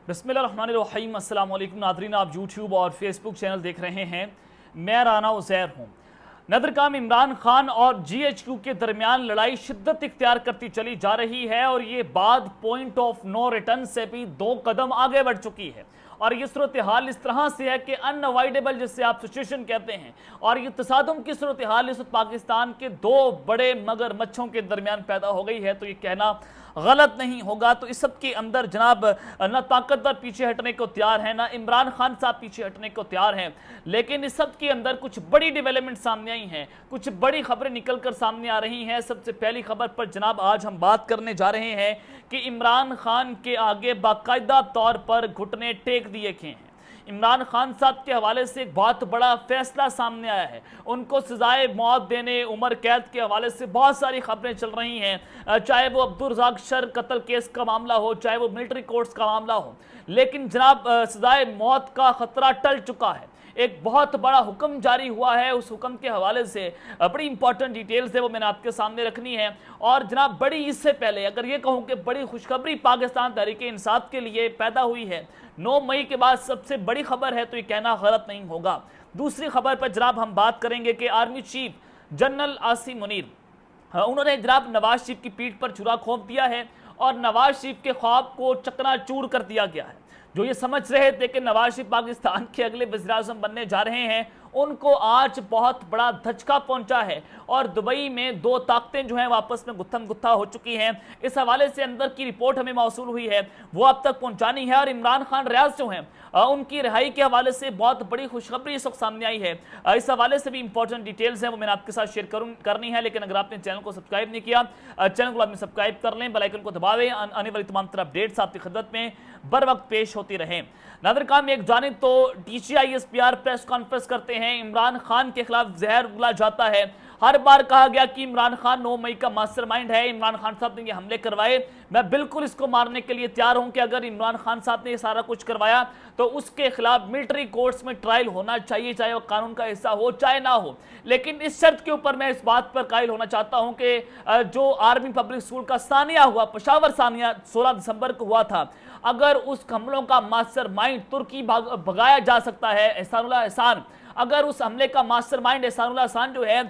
बिस्मिल्लाहिर्रहमानिर्रहीम। अस्सलाम वालेकुम नाज़रीन, आप यूट्यूब और फेसबुक चैनल देख रहे हैं। मैं राना उज़ैर हूँ। नदरकाम इमरान खान और GHQ के दरमियान लड़ाई शिद्दत इख्तियार करती चली जा रही है और ये बात पॉइंट ऑफ नो रिटर्न से भी 2 कदम आगे बढ़ चुकी है। और ये सूरत हाल इस तरह से है कि अनअवॉइडेबल, जिससे आप सिचुएशन कहते हैं, और ये तसादुम की सूरत हाल इस वक्त पाकिस्तान के 2 बड़े मगरमच्छों के दरमियान पैदा हो गई है, तो ये कहना गलत नहीं होगा। तो इस सब के अंदर जनाब ना ताकतवर पीछे हटने को तैयार है, ना इमरान खान साहब पीछे हटने को तैयार हैं, लेकिन इस सब के अंदर कुछ बड़ी डेवलपमेंट सामने आई हैं, कुछ बड़ी खबरें निकल कर सामने आ रही हैं। सबसे पहली खबर पर जनाब आज हम बात करने जा रहे हैं कि इमरान खान के आगे बाकायदा तौर पर घुटने टेक दिए गए हैं। इमरान खान साहब के हवाले से एक बहुत बड़ा फैसला सामने आया है। उनको सजाए मौत देने, उम्र कैद के हवाले से बहुत सारी खबरें चल रही हैं, चाहे वो अब्दुल रज़ाक शर कत्ल केस का मामला हो, चाहे वो मिलिट्री कोर्ट्स का मामला हो, लेकिन जनाब सजाए मौत का खतरा टल चुका है। एक बहुत बड़ा हुक्म जारी हुआ है, उस हुक्म के हवाले से बड़ी इंपॉर्टेंट डिटेल्स है वो मैंने आपके सामने रखनी है। और जनाब बड़ी, इससे पहले अगर ये कहूँ कि बड़ी खुशखबरी पाकिस्तान तहरीक इंसाफ के लिए पैदा हुई है, 9 मई के बाद सबसे बड़ी खबर है, तो ये कहना गलत नहीं होगा। दूसरी खबर पर जनाब हम बात करेंगे कि army chief general Asim Munir, उन्होंने जनाब नवाज शरीफ की पीठ पर छुरा घोंप दिया है और नवाज शरीफ के ख्वाब को चकनाचूर कर दिया गया है। जो ये समझ रहे थे कि नवाज शरीफ पाकिस्तान के अगले वज़ीर-ए-आज़म बनने जा रहे हैं, उनको आज बहुत बड़ा धचका पहुंचा है और दुबई में 2 ताकतें जो हैं वापस में गुत्थम गुत्था हो चुकी हैं। इस हवाले से अंदर की रिपोर्ट हमें मौसूल हुई है, वो अब तक पहुंचानी है। और इमरान खान रियाज जो हैं, उनकी रिहाई के हवाले से बहुत बड़ी खुशखबरी इस वक्त सामने आई है। इस हवाले से भी इंपॉर्टेंट डिटेल्स हैं, वो मैंने आपके साथ शेयर करनी है। लेकिन अगर आपने चैनल को सब्सक्राइब नहीं किया, चैनल को आपने सब्सक्राइब कर लें, बेल आइकन को दबा दें, आने वाली तमाम तरह अपडेट्स आपकी खिदमत में बर वक्त पेश होती रहें। नादरकाम एक जानिब तो DCI SPR प्रेस कॉन्फ्रेंस करते हैं, इमरान खान के खिलाफ जहर उगला जाता है। हर बार कहा गया कि इमरान खान 9 मई का मास्टरमाइंड है, इमरान खान साहब ने ये हमले करवाए। मैं बिल्कुल इसको मारने के लिए तैयार हूं कि अगर इमरान खान साहब ने ये सारा कुछ करवाया तो उसके खिलाफ मिलिट्री कोर्ट्स में ट्रायल होना चाहिए, चाहे वो कानून का हिस्सा हो चाहे ना हो। लेकिन इस शर्त के ऊपर मैं इस बात पर कायल होना चाहता हूं कि जो आर्मी पब्लिक स्कूल का सानिया हुआ, पेशावर सानिया 16 दिसंबर को हुआ था, अगर उस हमलों का मास्टरमाइंड तुर्की भगाया जा सकता है, एहसानुल्लाह एहसान, अगर उस हमले का मास्टरमाइंड एहसानुल्लाह एहसान जो है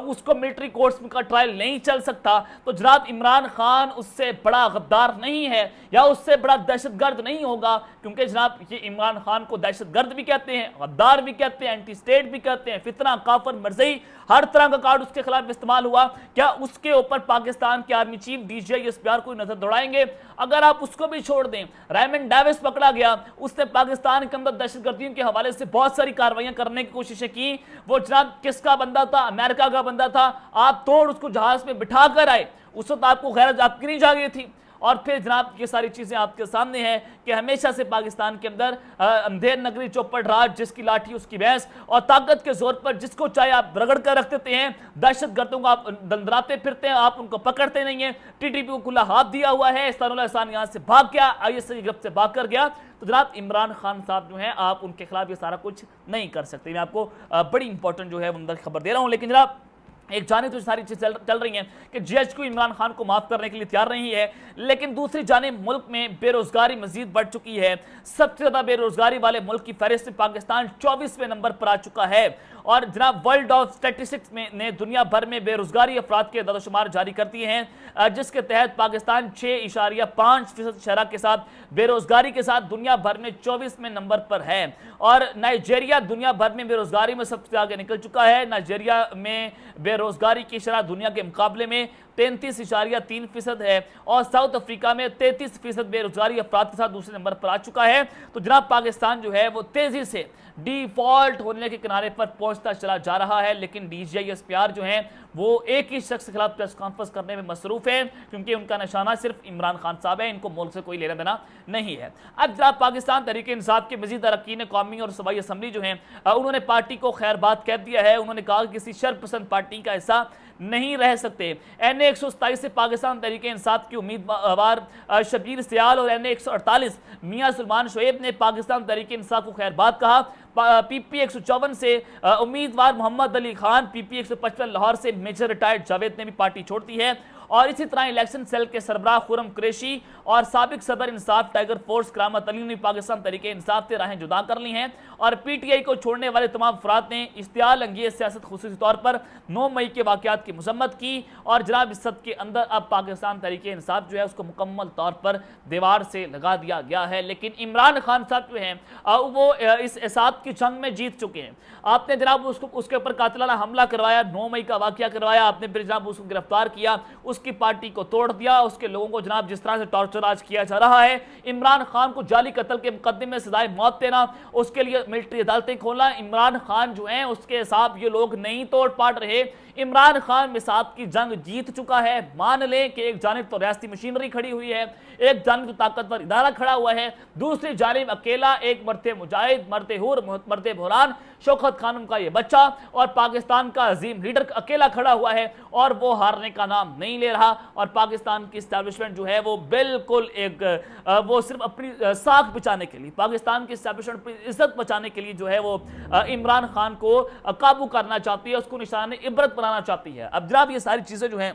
उसको मिलिट्री कोर्ट्स का ट्रायल नहीं चल सकता, तो जनाब इमरान खान उससे बड़ा गद्दार नहीं है या उससे बड़ा दहशतगर्द नहीं होगा। क्योंकि जनाब ये इमरान खान को दहशतगर्द भी कहते हैं, गद्दार भी कहते हैं, एंटी स्टेट भी कहते हैं, फितना, काफर, मर्ज़ई, हर तरह का कार्ड उसके खिलाफ इस्तेमाल हुआ। क्या उसके ऊपर पाकिस्तान के आर्मी चीफ DCI SPR को नजर दौड़ाएंगे? अगर आप उसको भी छोड़ दें, रेमंड डेविस पकड़ा गया, उसने पाकिस्तान के अंदर दहशतगर्दियों के हवाले से बहुत सारी कार्रवाइयां करने की कोशिशें की। वो जनाब किसका बंदा था? अमेरिका का बंदा था। आप तोड़ उसको जहाज में बिठा कर आए, उस वक्त आपको गैरत आपकी नहीं जागी थी। और फिर जनाब ये सारी चीजें आपके सामने हैं कि हमेशा से पाकिस्तान के अंदर अंधेर नगरी चौपट राज, जिसकी लाठी उसकी भैंस, और ताकत के जोर पर जिसको चाहे आप रगड़ कर रख देते हैं। दहशतगर्दों को आप दंदराते फिरते हैं, आप उनको पकड़ते नहीं हैं। TTP को खुला हाथ दिया हुआ है, एहसानुल्लाह एहसान यहाँ से भाग गया, IS की गिरफ्त से भाग कर गया। तो जनाब इमरान खान साहब जो हैं, आप उनके खिलाफ ये सारा कुछ नहीं कर सकते। मैं आपको बड़ी इंपॉर्टेंट जो है अंदर खबर दे रहा हूँ। लेकिन जनाब एक जानिब तो सारी चीज़ चल रही हैं कि GHQ इमरान खान को माफ़ करने के लिए तैयार नहीं है, लेकिन दूसरी जानिब मुल्क में बेरोजगारी मजीद बढ़ चुकी है। सबसे ज़्यादा बेरोजगारी वाले मुल्क की फहरिस्त में पाकिस्तान 24वें नंबर पर आ चुका है। और जनाब वर्ल्ड ऑफ स्टैटिस्टिक्स ने दुनिया भर में बेरोजगारी अफराद के दादोशुमार जारी कर दिए हैं, जिसके तहत पाकिस्तान 6.5% शरह के साथ बेरोजगारी के साथ दुनिया भर में 24वें नंबर पर है। और नाइजीरिया दुनिया भर में बेरोजगारी में सबसे आगे निकल चुका है। नाइजीरिया में बेरोजगारी की शरह दुनिया के मुकाबले में 33.3% है और साउथ अफ्रीका में 33% बेरोजगारी अफराद के साथ दूसरे नंबर पर आ चुका है। तो जनाब पाकिस्तान जो है वो तेजी से डिफॉल्ट होने के किनारे पर पहुंचता चला जा रहा है। लेकिन DCI SPR जो है वो एक ही शख्स के खिलाफ प्रेस कॉन्फ्रेंस करने में मसरूफ है, क्योंकि उनका निशाना सिर्फ इमरान खान साहब है, इनको मुल्क से कोई लेना देना नहीं है। अब जनाब पाकिस्तान तहरीक इंसाफ के मजीद अरकान कौमी और सूबाई असम्बली जो है, उन्होंने पार्टी को खैरबाद कह दिया है। उन्होंने कहा कि किसी शरपसंद पार्टी का हिस्सा नहीं रह सकते। NA 127 से पाकिस्तान तहरीक इंसाफ की उम्मीदवार शबीर सियाल और NA 148 मियां सुलेमान शोएब ने पाकिस्तान तहरीक इंसाफ को खैरबाद कहा। PP 154 से उम्मीदवार मोहम्मद अली खान, PP 155 लाहौर से मेजर रिटायर्ड जावेद ने भी पार्टी छोड़ दी है। और इसी तरह इलेक्शन सेल के सरबराह खुरम कुरैशी और साबिक सदर इंसाफ टाइगर फोर्स करामत अली ने पाकिस्तान तरीके इंसाफ से राहें जुदा कर ली हैं और पीटीआई को छोड़ने वाले तमाम अफराद ने इश्तियाल अंगेज सियासत खुसूसी तौर पर 9 मई के वाकयात की मजम्मत की और जनाब इस सद के अंदर अब पाकिस्तान तरीके इंसाफ जो है उसको मुकम्मल तौर पर दीवार से लगा दिया गया है। लेकिन इमरान खान साहब जो हैं वो इस एसाद की जंग में जीत चुके हैं। आपने जनाब उसके ऊपर कातिलाना हमला करवाया, 9 मई का वाकया करवाया, आपने फिर जनाब उसको गिरफ्तार किया, उसकी पार्टी को तोड़ दिया, उसके लोगों को जनाब जिस तरह से टॉर्चर आज किया जा रहा है, इमरान खान को जाली कत्ल के मुकदमे में सजाए मौत देना, उसके लिए मिलिट्री अदालतें खोलना, इमरान खान जो हैं उसके हिसाब ये लोग नहीं तोड़ पाट रहे। इमरान खान मिसाद की जंग जीत चुका है। मान लें कि एक जानिब तो रियासती मशीनरी खड़ी हुई है, एक जानिब तो ताकतवर इदारा खड़ा हुआ है, दूसरी जानिब अकेला एक मरते मुजाहिद, मरते हुर, मरते बुहरान शौकत खानम का ये बच्चा और पाकिस्तान का अजीम लीडर अकेला खड़ा हुआ है और वो हारने का नाम नहीं ले रहा। और पाकिस्तान की इस्टेब्लिशमेंट जो है वो बिल्कुल एक वो सिर्फ अपनी साख बचाने के लिए, पाकिस्तान की इस्टेब्लिशमेंट अपनी इज्जत बचाने के लिए जो है वो इमरान खान को काबू करना चाहती है, उसको निशाने इबरत बनाना चाहती है। अब जनाब ये सारी चीज़ें जो हैं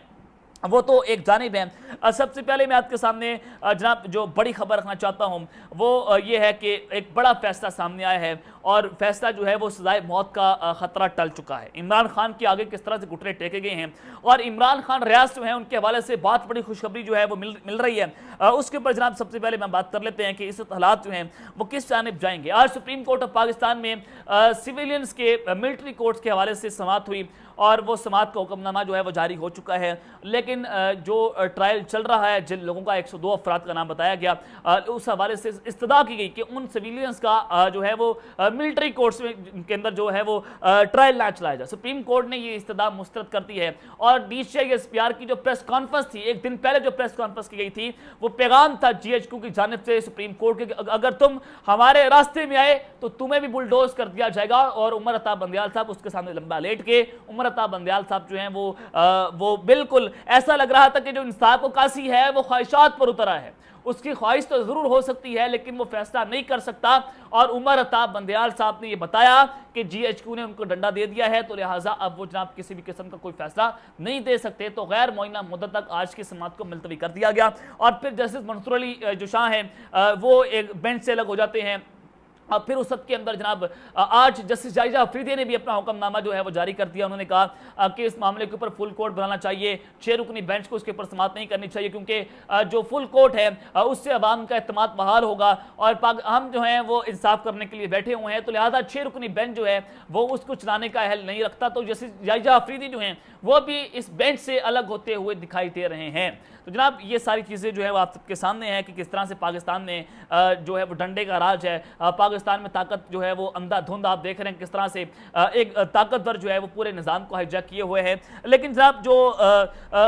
वो तो एक जानिब है। सबसे पहले मैं आपके सामने जनाब जो बड़ी खबर रखना चाहता हूँ वो ये है कि एक बड़ा फैसला सामने आया है और फैसला जो है वो सजाए मौत का खतरा टल चुका है। इमरान खान के आगे किस तरह से घुटने टेके गए हैं और इमरान खान रियासत जो है उनके हवाले से बहुत बड़ी खुशखबरी जो है वो मिल रही है। उसके ऊपर जनाब सबसे पहले मैं बात कर लेते हैं कि इस हालात जो हैं वो किस जानिब जाएंगे। आज सुप्रीम कोर्ट ऑफ पाकिस्तान में सिविलियंस के मिलिट्री कोर्ट्स के हवाले से समाअत हुई और वो समाअत का हुक्मनामा जो है वो जारी हो चुका है। लेकिन जो ट्रायल चल रहा है, जिन लोगों का 102 अफराद का नाम बताया गया, उस हवाले से इस्तदा की गई कि उन सिविलियंस का जो है वो मिलिट्री कोर्ट्स में के अंदर जो है वो ट्रायल ना चलाया जाए। सुप्रीम कोर्ट ने ये इस्तदा मुस्तरद कर दी है और DCI-SPR की जो प्रेस कॉन्फ्रेंस थी, एक दिन पहले जो प्रेस कॉन्फ्रेंस की गई थी, वो पैगाम था GHQ की जानिब से सुप्रीम कोर्ट के, अगर तुम हमारे रास्ते में आए तो तुम्हें भी बुलडोज कर दिया जाएगा। और उमर अता बंदियाल साहब उसके सामने लंबा लेट के, उमर अता बंदियाल साहब जो हैं वो बिल्कुल ऐसा लग रहा था कि जो इंसाफ को कासी है वो ख्वाहिशात पर उतरा है। उसकी ख्वाहिश तो जरूर हो सकती है लेकिन वो फैसला नहीं कर सकता। और उमर अता बंदियाल साहब ने ये बताया कि GHQ ने उनको डंडा दे दिया है तो लिहाजा अब वो जनाब किसी भी किस्म का कोई फैसला नहीं दे सकते। तो गैर मुअय्यना मुद्दत तक आज की समाअत को मुलतवी कर दिया गया और फिर जस्टिस मंसूर अली जो शाह हैं वो एक बेंच से अलग हो जाते हैं। अब फिर उस सब के अंदर जनाब आज जस्टिस जायजा अफरीदी ने भी अपना हुक्मनामा जो है वो जारी कर दिया। उन्होंने कहा कि इस मामले के ऊपर फुल कोर्ट बनाना चाहिए, 6 रुकनी बेंच को उसके ऊपर समाअत नहीं करनी चाहिए क्योंकि जो फुल कोर्ट है उससे अवाम का एतमाद बहाल होगा और हम जो हैं वो इंसाफ करने के लिए बैठे हुए हैं। तो लिहाजा 6 रुकनी बेंच जो है वो उसको चलाने का अहल नहीं रखता। तो जस्टिस जायजा अफरीदी जो हैं वो भी इस बेंच से अलग होते हुए दिखाई दे रहे हैं। तो जनाब ये सारी चीज़ें जो है वो आप सबके सामने हैं कि किस तरह से पाकिस्तान में जो है वो डंडे का राज है। पाकिस्तान में ताकत जो है वो अंधाधुंध आप देख रहे हैं किस तरह से एक ताकतवर जो है वो पूरे निज़ाम को हाईजैक किए हुए है। लेकिन जनाब जो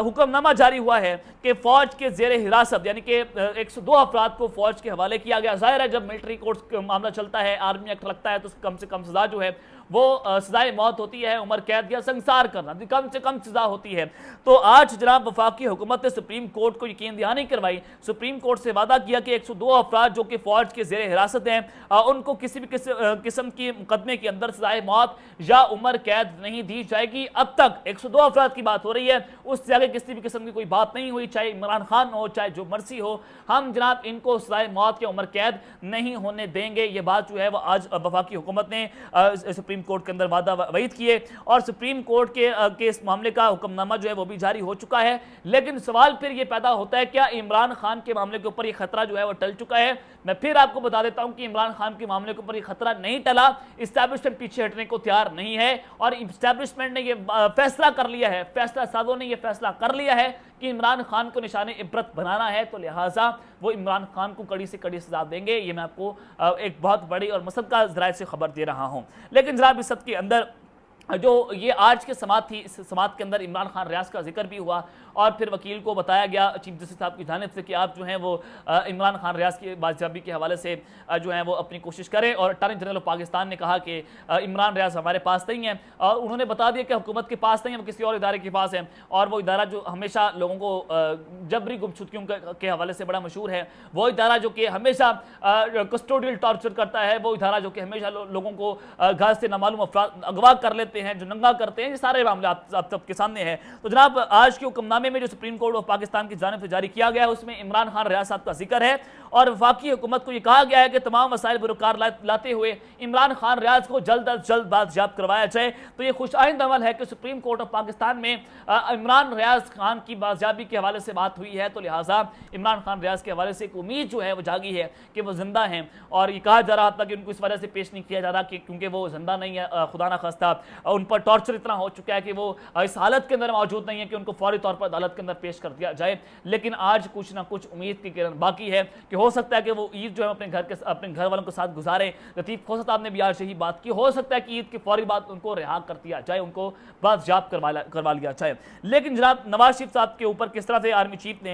हुक्मनामा जारी हुआ है कि फ़ौज के ज़ेर हिरासत यानी कि 102 अफराद को फ़ौज के हवाले किया गया। ज़ाहिर है जब मिलिट्री कोर्ट्स का मामला चलता है, आर्मी एक्ट लगता है तो कम से कम सज़ा जो है वो सजाए मौत होती है, उम्र कैद या संसार करना, कम से कम सजा होती है। तो आज जनाब वफाकी हुकूमत ने सुप्रीम कोर्ट को यकीन दहानी करवाई। सुप्रीम कोर्ट से वादा किया कि 102 अफराद जो कि फौज के जेर हिरासत हैं उनको किसी भी किस्म की मुकदमे के अंदर सजाए मौत या उम्र कैद नहीं दी जाएगी। अब तक 102 अफराद की बात हो रही है, उससे आगे किसी भी किस्म की कोई बात नहीं हुई, चाहे इमरान खान हो चाहे जो मर्सी हो। हम जनाब इनको सजाए मौत या उम्र कैद नहीं होने देंगे। ये बात जो है वो आज वफाकी हुकूमत ने सुप्रीम कोर्ट के अंदर वादा वईद किए और सुप्रीम कोर्ट के इस मामले का हुक्मनामा जो है वो भी जारी हो चुका है। लेकिन सवाल फिर ये पैदा होता है क्या इमरान खान के मामले के ऊपर ये खतरा जो है वो टल चुका है? मैं फिर आपको बता देता हूं कि इमरान खान के मामले के ऊपर ये खतरा नहीं टला। इस्टेब्लिशमेंट पीछे हटने को तैयार नहीं है और इस्टेब्लिशमेंट ने ये फैसला कर लिया है, फैसला साजों ने ये फैसला कर लिया है कि इमरान खान को निशाने इबरत बनाना है। तो लिहाजा वो इमरान खान को कड़ी से कड़ी सजा देंगे। ये मैं आपको एक बहुत बड़ी और मसक्का ज़राए से खबर दे रहा हूँ। लेकिन जनाब इस सब के अंदर जो ये आज के समाअत थी, इस समाअत के अंदर इमरान खान रियाज का जिक्र भी हुआ और फिर वकील को बताया गया चीफ जस्टिस साहब की जानिब से कि आप जो हैं वो इमरान खान रियाज की बाजियाबी के हवाले से जो है वो अपनी कोशिश करें। और अटॉर्नी जनरल ऑफ पाकिस्तान ने कहा कि इमरान रियाज हमारे पास नहीं है और उन्होंने बता दिया कि हुकूमत के पास नहीं है, वो किसी और इदारे के पास है। और वो इदारा जो हमेशा लोगों को जबरी गुमशुदगियों के हवाले से बड़ा मशहूर है, वो इदारा जो कि हमेशा कस्टोडियल टॉर्चर करता है, वो इदारा जो कि हमेशा लोगों को घर से नामालूम अफराद अगवा कर लेता देते हैं, जो नंगा करते हैं, ये सारे मामले आप सबके सामने हैं। तो जनाब आज के हुक्मनामे में जो सुप्रीम कोर्ट ऑफ पाकिस्तान की जानिब से जारी किया गया है उसमें इमरान खान रियाज साहब का जिक्र है और वफाकी हुकूमत को यह कहा गया है कि तमाम वसाइल बरकार लाते हुए इमरान खान रियाज को जल्द अज जल्द बाजियाब करवाया जाए। तो ये खुशाइंद अमल है कि सुप्रीम कोर्ट ऑफ पाकिस्तान में इमरान रियाज खान की बाजियाबी के हवाले से बात हुई है, तो लिहाजा इमरान खान रियाज के हवाले से एक उम्मीद जो है वो जागी है कि वो जिंदा हैं। और ये कहा जा रहा था कि उनको इस वजह से पेश नहीं किया जा रहा कि क्योंकि वो जिंदा नहीं है, खुदा ना खास्ता उन पर टॉर्चर इतना हो चुका है कि वो इस हालत के अंदर मौजूद नहीं है कि उनको फौरी तौर पर अदालत के अंदर पेश कर दिया जाए। लेकिन आज कुछ ना कुछ उम्मीद की किरण बाकी है कि हो सकता है कि वो ईद जो है अपने घर वालों के साथ गुजारे। लतीफ खोसा साहब ने भी आज यही बात की, हो सकता है कि ईद के फौरी बाद उनको रिहा कर दिया जाए, उनको बाजियाब करवा लिया जाए। लेकिन जनाब नवाज शरीफ साहब के ऊपर किस तरह से आर्मी चीफ ने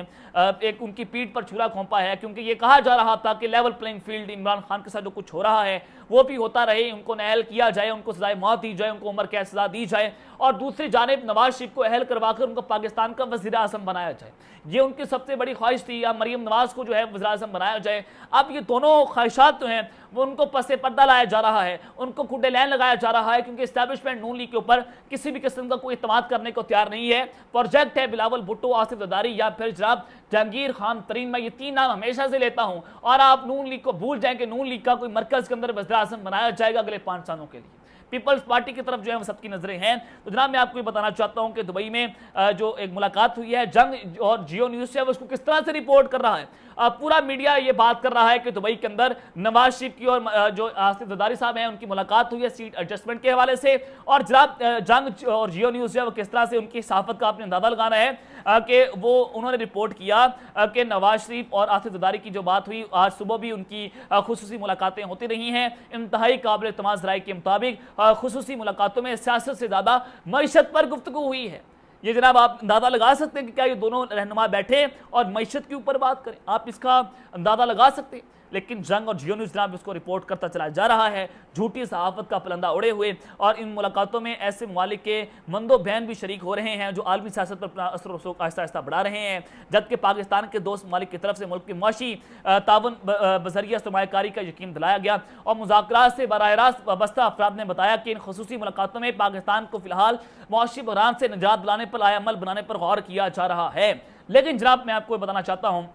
एक उनकी पीठ पर छुरा घोंपा है, क्योंकि ये कहा जा रहा था कि level playing field Imran Khan के साथ जो कुछ हो रहा है वो भी होता रहे, उनको नाअहल किया जाए, उनको सजाए मौत दी जाए, उनको उम्र कैद सजा दी जाए और दूसरी जानिब नवाज शरीफ को अहल करवाकर उनको पाकिस्तान का वज़ीर आज़म बनाया जाए। ये उनकी सबसे बड़ी ख्वाहिश थी, या मरीम नवाज को जो है वज़ीर आज़म बनाया जाए। अब ये दोनों ख्वाहिशात जो हैं वो उनको पसे पर्दा लाया जा रहा है, उनको खुडे लैन लगाया जा रहा है, क्योंकि इस्टेब्लिशमेंट नून लीग के ऊपर किसी भी किस्म का कोई इत्मीनाद करने को तैयार नहीं है। प्रोजेक्ट है बिलावल भुट्टो, आसिफ जरदारी या फिर जनाब जहांगीर खान तरीन। मैं ये तीन नाम हमेशा से लेता हूं और आप नून लीग को भूल जाएं कि नून लीग का कोई मरकज के अंदर वज़ीर आज़म बनाया जाएगा अगले 5 सालों के लिए। पीपल्स पार्टी की तरफ जो है वो सबकी नजरें हैं। तो जनाब मैं आपको ये बताना चाहता हूं कि दुबई में जो एक मुलाकात हुई है, जंग और जियो न्यूज़ से, उसको किस तरह से रिपोर्ट कर रहा है। पूरा मीडिया ये बात कर रहा है कि दुबई के अंदर नवाज शरीफ की और जो आसिफ जरदारी साहब हैं उनकी मुलाकात हुई है सीट एडजस्टमेंट के हवाले से। और जनाब जंग और जियो न्यूज़ जो है वो किस तरह से उनकी सहाफत का आपने अंदाजा लगाना है कि वो उन्होंने रिपोर्ट किया कि नवाज शरीफ और आसिफ जरदारी की जो बात हुई, आज सुबह भी उनकी खुसूसी मुलाकातें होती रही हैं। इंतहाई काबिल तमाज़ राय के मुताबिक खुसूसी मुलाकातों में सियासत से ज़्यादा मईशत पर गुफ्तगू हुई है। ये जनाब आप अंदाजा लगा सकते हैं कि क्या ये दोनों रहनुमा बैठे और मईशत के ऊपर बात करें, आप इसका अंदाजा लगा सकते हैं। लेकिन जंग और जियो न्यूज़ जनाब इसको रिपोर्ट करता चला जा रहा है, झूठी सहाफत का पलंदा उड़े हुए। और इन मुलाकातों में ऐसे ममालिक के मंदो बहन भी शरीक हो रहे हैं जो आलमी सियासत पर अपना असर रसूख आहिस्ता आहिस्ता बढ़ा रहे हैं, जबकि पाकिस्तान के दोस्त ममालिक की तरफ से मुल्क की मुआशी ताउन बजरिया सरमायाकारी का यकीन दिलाया गया। और मुज़ाकरात से बराह रास्त वाबस्ता अफराद ने बताया कि इन खसूसी मुलाकातों में पाकिस्तान को फिलहाल मुआशी बहरान से निजात दिलाने पर लाएअमल बनाने पर गौर किया जा रहा है। लेकिन जनाब मैं आपको बताना चाहता हूँ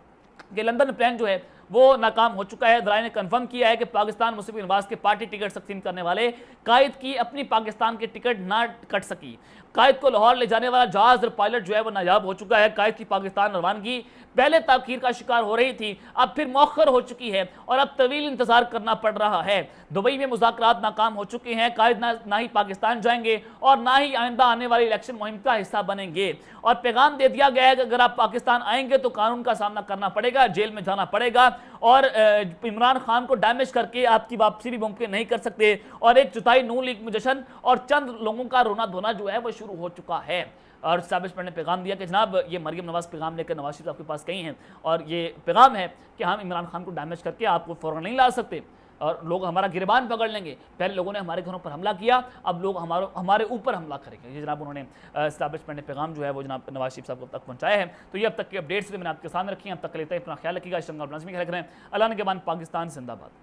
कि लंदन प्लान जो है वो नाकाम हो चुका है। दराए ने कंफर्म किया है कि पाकिस्तान मुस्लिम नवाज के पार्टी टिकट तकसीम करने वाले कायद की अपनी पाकिस्तान की टिकट ना कट सकी। कायद को लाहौर ले जाने वाला जहाज और पायलट जो है वो नायाब हो चुका है। कायद की पाकिस्तान रवानगी पहले ताखीर का शिकार हो रही थी, अब फिर मौखर हो चुकी है और अब तवील इंतजार करना पड़ रहा है। दुबई में मुज़ाकरात नाकाम हो चुके हैं। कायद ना ही पाकिस्तान जाएंगे और ना ही आइंदा आने वाली इलेक्शन मुहिम का हिस्सा बनेंगे। और पैगाम दे दिया गया है कि अगर आप पाकिस्तान आएंगे तो कानून का सामना करना पड़ेगा, जेल में जाना पड़ेगा और इमरान खान को डैमेज करके आपकी वापसी भी मुमकिन नहीं कर सकते। और एक जुताई नून लीग में जश्न और चंद लोगों का रोना धोना जो है वो शुरू हो चुका है। और एस्टैब्लिशमेंट ने पैगाम दिया कि जनाब ये मरीम नवाज पैगाम लेकर नवाज शरीफ आपके पास कहीं हैं और ये पैगाम है कि हम इमरान खान को डैमेज करके आपको फ़ौरन नहीं ला सकते और लोग हमारा गिरबान पकड़ लेंगे। पहले लोगों ने हमारे घरों पर हमला किया, अब लोग हमारे ऊपर हमला करेंगे। ये जनाब उन्होंने एस्टैब्लिशमेंट ने पैगाम जो है वो जनाब नवाज शरीफ साहब को तक पहुँचाया है। तो ये अब तक की अपडेट्स मैंने आपके सामने रखी हैं। अब तक लेते हैं, अपना ख्याल रखिएगा। शंगा लाजमी ख्याल रखें। अल्लाह ने के बाद पाकिस्तान जिंदाबाद।